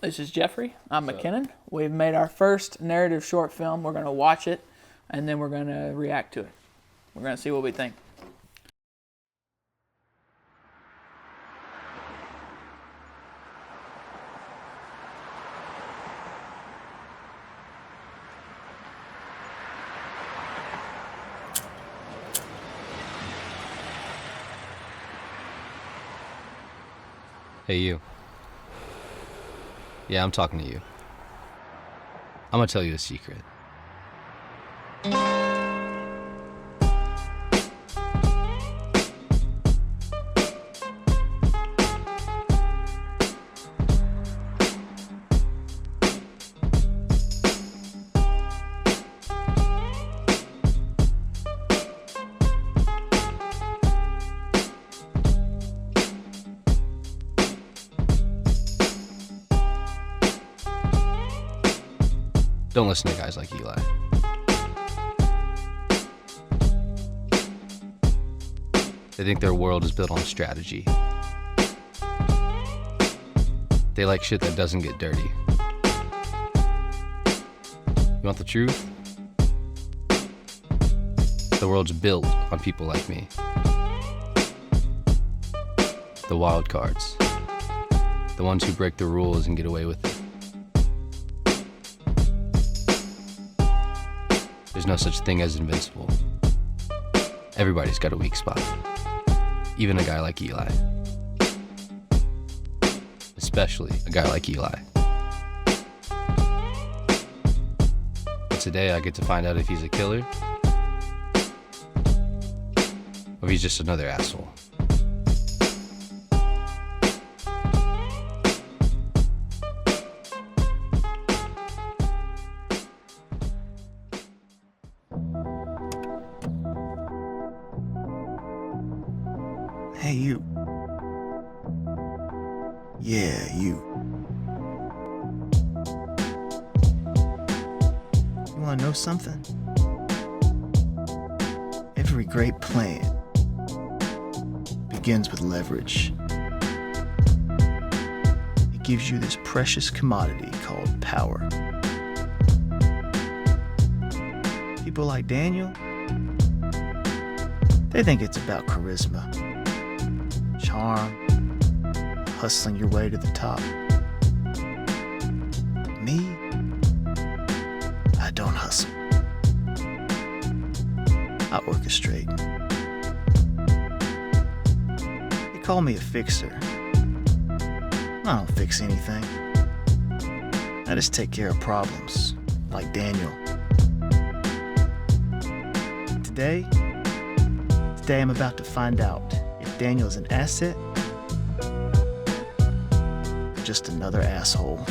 This is Jeffrey. I'm McKinnon. We've made our first narrative short film. We're going to watch it, and then we're going to react to it. We're going to see what we think. Hey, you. Yeah, I'm talking to you. I'm gonna tell you a secret. Don't listen to guys like Eli. They think their world is built on strategy. They like shit that doesn't get dirty. You want the truth? The world's built on people like me. The wild cards. The ones who break the rules and get away with it. There's no such thing as invincible. Everybody's got a weak spot. Even a guy like Eli. Especially a guy like Eli. But today I get to find out if he's a killer or if he's just another asshole. Hey, you. Yeah, you. You wanna know something? Every great plan begins with leverage. It gives you this precious commodity called power. People like Daniel, they think it's about charisma, charm, hustling your way to the top. Me, I don't hustle. I orchestrate. They call me a fixer. I don't fix anything. I just take care of problems, like Daniel. Today I'm about to find out if Daniel's an asset or just another asshole.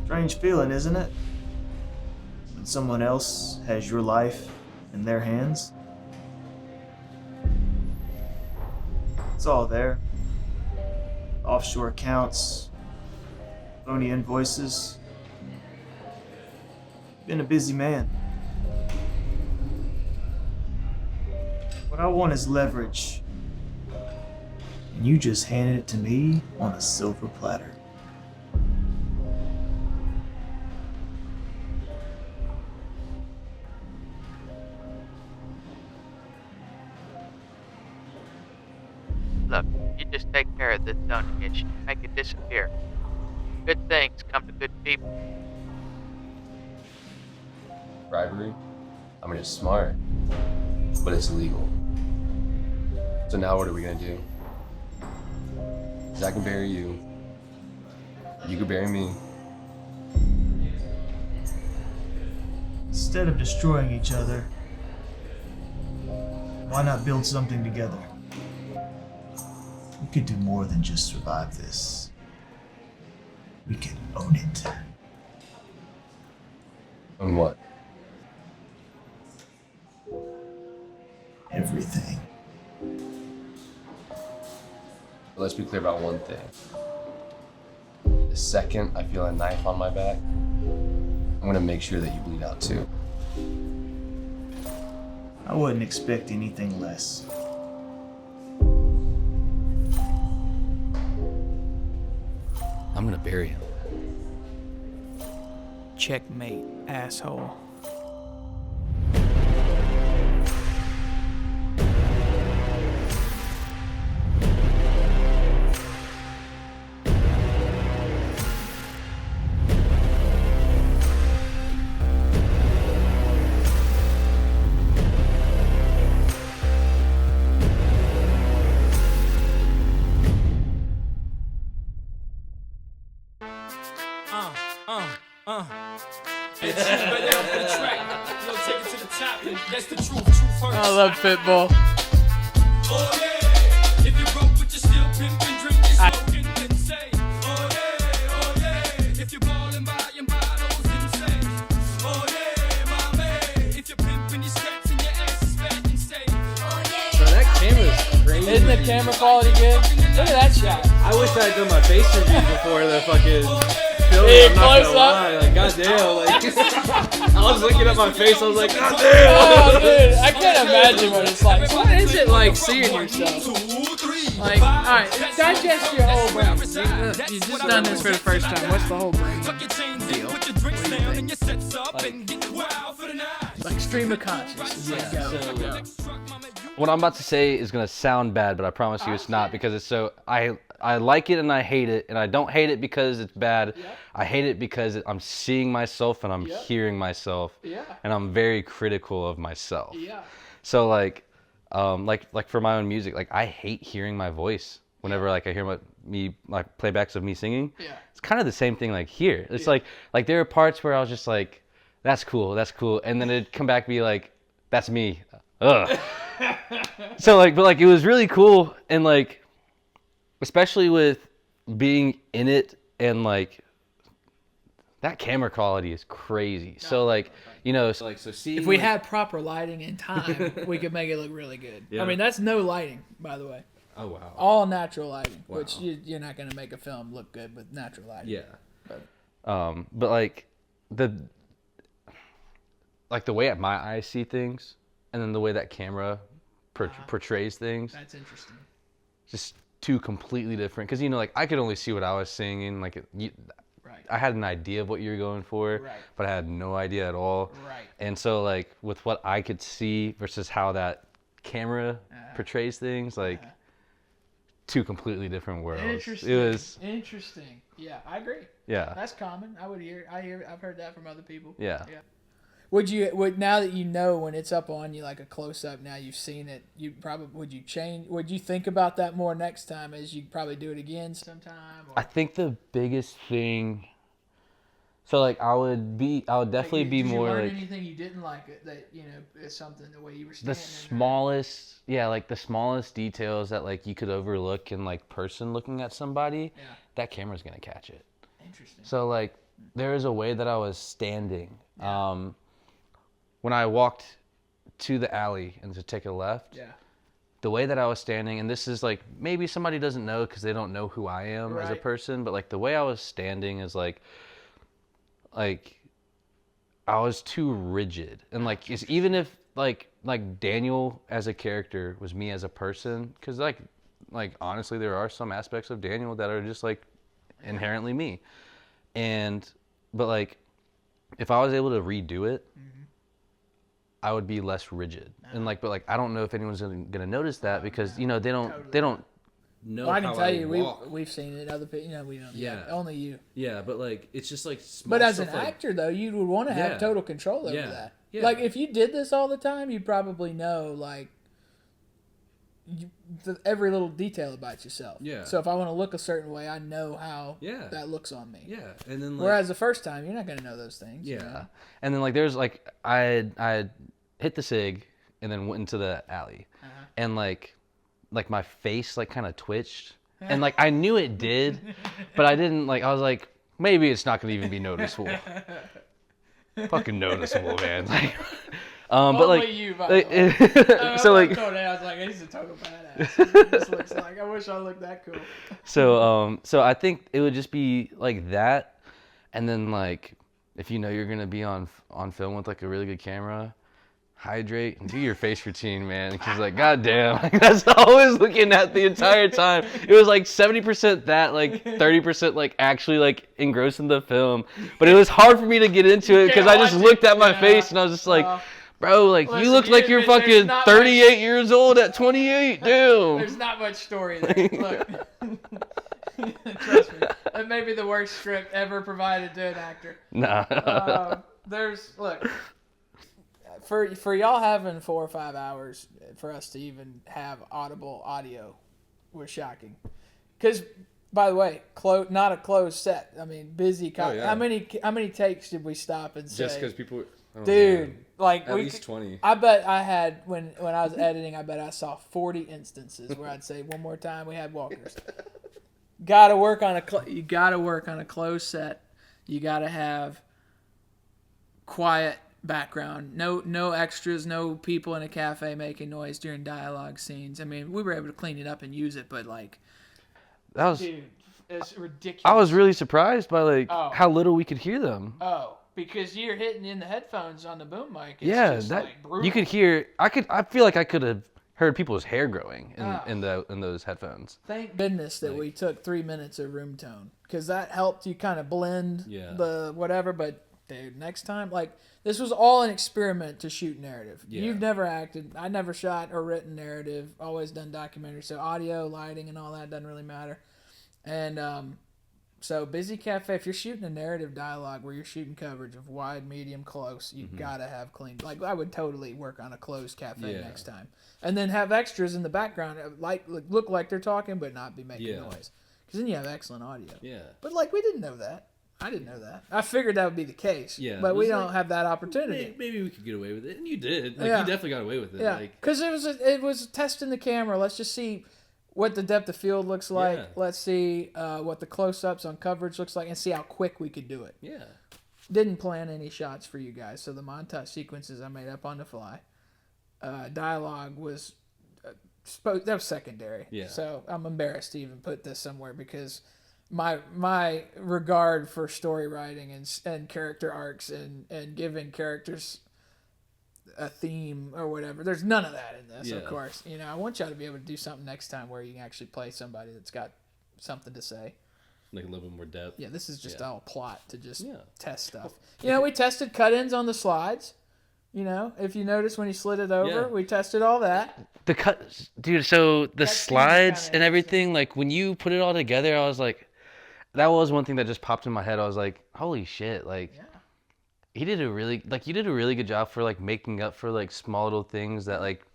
Strange feeling, isn't it? When someone else has your life in their hands. It's all there. Offshore accounts, phony invoices. Been a busy man. What I want is leverage. And you just handed it to me on a silver platter. Look, you just take care of this zone issue, make it disappear. Good things come to good people. Bribery? I mean, it's smart, but it's illegal. So now what are we gonna do? 'Cause I can bury you. You can bury me. Instead of destroying each other, Why not build something together? We could do more than just survive this. We can own it. On what? Everything. Let's be clear about one thing. The second I feel a knife on my back, I'm gonna make sure that you bleed out too. I wouldn't expect anything less. I'm gonna bury him. Checkmate, asshole. I love Pitbull. Oh yeah, if you broke but you still pimpin', drinkin', smoking, then say, oh yeah, if you ballin' buying bottles, then say, oh yeah, mommy, if you're pimpin' your skirts and your ass is fat, then say, oh yeah. Bro, that camera's crazy. Isn't the camera quality good? Look at that shot. I wish I had done my face review before the fucking film. Big I'm not close gonna up. lie. Like, goddamn. Like, I was looking at my face. I was like, Oh, goddamn. dude, I can't imagine what it's like. What is it like seeing yourself? Like, alright, digest your whole brain. You just done this for the first time. What's the whole brain deal? Like stream of consciousness. Yeah, Go. What I'm about to say is gonna sound bad, but I promise you it's not, because it's so I like it and I hate it, and I don't hate it because it's bad. Yep. I hate it because I'm seeing myself and I'm Yep. hearing myself, Yeah. and I'm very critical of myself. Yeah. So like for my own music, like I hate hearing my voice whenever like I hear like playbacks of me singing. Yeah. It's kind of the same thing like here. It's like there are parts where I was just like, that's cool, and then it'd come back and be like, that's me. Ugh. So like, but like it was really cool, and like especially with being in it, and like that camera quality is crazy. So like, you know, so like, so seeing If we like, had proper lighting and time, we could make it look really good. Yeah. I mean, that's no lighting, by the way. Oh, wow. All natural lighting, Wow. which you're not going to make a film look good with natural lighting. Yeah. but like the way my eyes see things, and then the way that camera portrays things, That's interesting. just two completely different. Because you know, like I could only see what I was singing. Like Right. I had an idea of what you were going for, Right. but I had no idea at all. Right. And so like with what I could see versus how that camera portrays things, like two completely different worlds. Interesting. It was Interesting. Yeah, I agree. yeah. That's common. I've heard that from other people. Yeah. Would now that you know when it's up on you like a close up, now you've seen it, would you think about that more next time, as you probably do it again sometime? Or, I think the biggest thing, so like I would definitely be did more you learn like anything you didn't like that is something the way you were standing? the smallest details that like you could overlook in like person looking at somebody. Yeah. That camera's gonna catch it. Interesting. So like there is a way that I was standing. When I walked to the alley and to take a left, Yeah. the way that I was standing, and this is like maybe somebody doesn't know because they don't know who I am as a Right. person, but like the way I was standing is like I was too rigid, and like it's, even if like Daniel as a character was me as a person, because like honestly there are some aspects of Daniel that are just like inherently me, but like if I was able to redo it, I would be less rigid. And like, but like, I don't know if anyone's gonna notice that, because you know they don't. No, Well, I can how tell you, walk. we've seen it. Other people, we don't. Yeah. Only you. Yeah, but like it's just like small But as an stuff, like, actor, though, you would want to have Yeah. total control over Yeah. that. Yeah. Like, if you did this all the time, you'd probably know, like, every little detail about yourself. Yeah. So if I want to look a certain way, I know how Yeah. that looks on me. Yeah, and then like, Whereas the first time, you're not going to know those things. Yeah. you know? And then like there's like I hit the SIG, and then went into the alley, and like my face like kind of twitched, and like I knew it did, but I didn't like. I was like, maybe it's not gonna even be noticeable. Fucking noticeable, man. Like, but like, you, by the way. so like, I was like, he's a total badass. This looks like. I wish I looked that cool. so I think it would just be like that, and then like if you know you're gonna be on film with like a really good camera, hydrate and do your face routine, man. Because like, goddamn, like, that's all I was looking at the entire time. It was like 70% that, like 30% like actually like engrossed in the film. But it was hard for me to get into it because I just looked at my face and I was just like, bro, like listen, you look like you're fucking 38 years old at 28, damn. There's not much story there. Look. Trust me, that may be the worst script ever provided to an actor. Nah. Look, for y'all having 4 or 5 hours for us to even have audible audio was shocking. Because, by the way, not a closed set. I mean, busy. Yeah. How many takes did we stop and say? Just because people. Oh, dude, man. like at least 20. I bet I had when I was editing. I bet I saw 40 instances where I'd say one more time. We had walkers. Gotta work on you gotta work on a closed set. You gotta have quiet background. No extras. No people in a cafe making noise during dialogue scenes. I mean, we were able to clean it up and use it, but like, That was. dude, it's ridiculous. I was really surprised by like Oh. how little we could hear them. Oh, because you're hitting in the headphones on the boom mic. It's Yeah, just, that like, brutal. you could hear. I feel like I could have heard people's hair growing in those headphones. Thank goodness that we took 3 minutes of room tone, because that helped you kind of blend the whatever. But dude, next time, like, this was all an experiment to shoot narrative. Yeah. You've never acted. I never shot or written narrative. Always done documentary. So audio, lighting, and all that doesn't really matter. And so Busy Cafe, if you're shooting a narrative dialogue where you're shooting coverage of wide, medium, close, you've got to have clean. Like, I would totally work on a closed cafe next time, and then have extras in the background, like look like they're talking but not be making noise, because then you have excellent audio. Yeah. But like, we didn't know that. I didn't know that. I figured that would be the case. Yeah, But it we was don't like, have that opportunity. Maybe we could get away with it, and you did. Like, Yeah. you definitely got away with it. Yeah, Like, because it was testing the camera. Let's just see what the depth of field looks like. Yeah. Let's see what the close-ups on coverage looks like, and see how quick we could do it. yeah. Didn't plan any shots for you guys, so the montage sequences I made up on the fly. Dialogue was that was secondary. Yeah. So I'm embarrassed to even put this somewhere, because my regard for story writing and character arcs and giving characters a theme or whatever, there's none of that in this. Of Yeah. course, I want y'all to be able to do something next time where you can actually play somebody that's got something to say. Like a little bit more depth. Yeah, this is just all plot to just test stuff. We tested cut-ins on the slides. If you notice when he slid it over, Yeah. we tested all that. The cut, dude. So the That seems slides kinda and everything, like when you put it all together, I was like, that was one thing that just popped in my head. I was like, holy shit, like. Yeah. You did a really good job for like making up for like small little things that like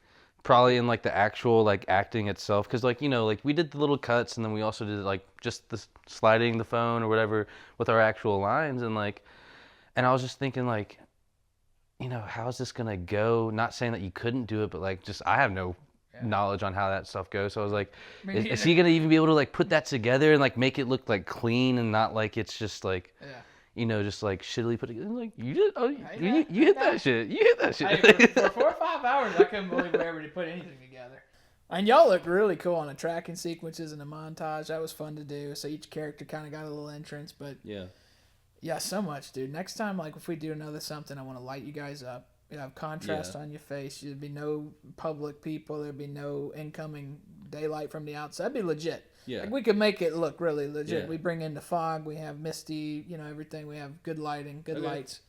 probably in like the actual like acting itself, because like like we did the little cuts, and then we also did like just the sliding the phone or whatever with our actual lines, and I was just thinking like, how is this gonna go? Not saying that you couldn't do it, but like just I have no knowledge on how that stuff goes, so I was like, is he gonna even be able to like put that together and like make it look like clean and not like it's just like just like shittily put together. Like you did, you hit that shit. You hit that shit. Hey, for 4 or 5 hours, I couldn't believe we were able to put anything together. And y'all looked really cool on the tracking sequences and the montage. That was fun to do. So each character kind of got a little entrance, but yeah, so much, dude. Next time, like if we do another something, I want to light you guys up. You have contrast on your face. There'd be no public people. There'd be no incoming daylight from the outside. It'd be legit. Yeah. Like we could make it look really legit. Yeah. We bring in the fog. We have misty, everything. We have good lighting, good lights.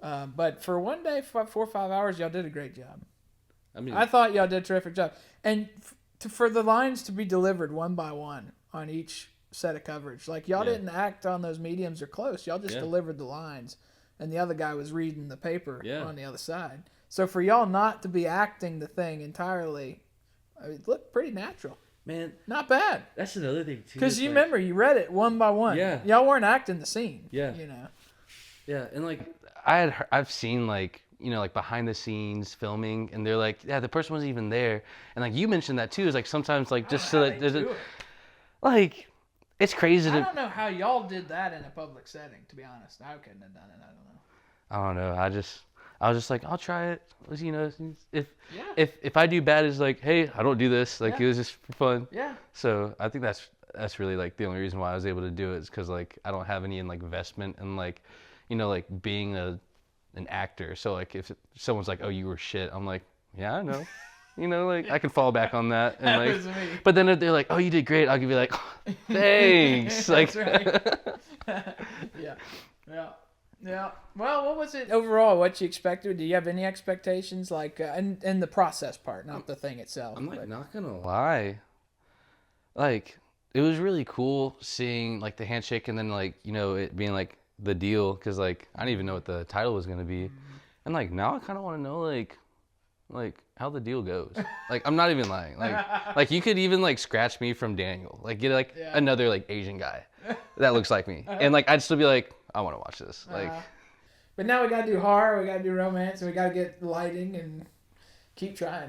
But for one day, 4 or 5 hours, y'all did a great job. I mean, I thought y'all did a terrific job. And for the lines to be delivered one by one on each set of coverage, like y'all didn't act on those mediums or close. Y'all just delivered the lines, and the other guy was reading the paper on the other side. So for y'all not to be acting the thing entirely, it looked pretty natural. man, Not bad. that's another thing too. Because you remember, you read it one by one. Yeah. Y'all weren't acting the scene. Yeah. You know. Yeah, and like I've seen like you know, like behind the scenes filming, and they're like, yeah, the person wasn't even there. And like you mentioned that too, is like sometimes like just so that there's like, it's crazy I to. don't know how y'all did that in a public setting. To be honest, I couldn't have done it. I don't know. I don't know. I was just like, I'll try it. You know, if I do bad, it's like, hey, I don't do this. Like it was just for fun. Yeah. So I think that's really like the only reason why I was able to do it is because like I don't have any like investment in like, you know, like being an actor. So like if someone's like, oh, you were shit, I'm like, yeah, I know. You know, like I can fall back on that. And like, was me. but then if they're like, oh, you did great, I'll be like, oh, thanks. Like, That's right. Yeah. Well, what was it overall? What you expected? Do you have any expectations, like, in the process part, not the thing itself? I'm like not gonna lie, like it was really cool seeing like the handshake and then like, you know, it being like the deal, because like I didn't even know what the title was gonna be, and like now I kind of want to know like how the deal goes. Like I'm not even lying. Like you could even like scratch me from Daniel, like get like another like Asian guy that looks like me, and like I'd still be like, I want to watch this. Like, but now we gotta do horror, we gotta do romance, and we gotta get lighting and keep trying.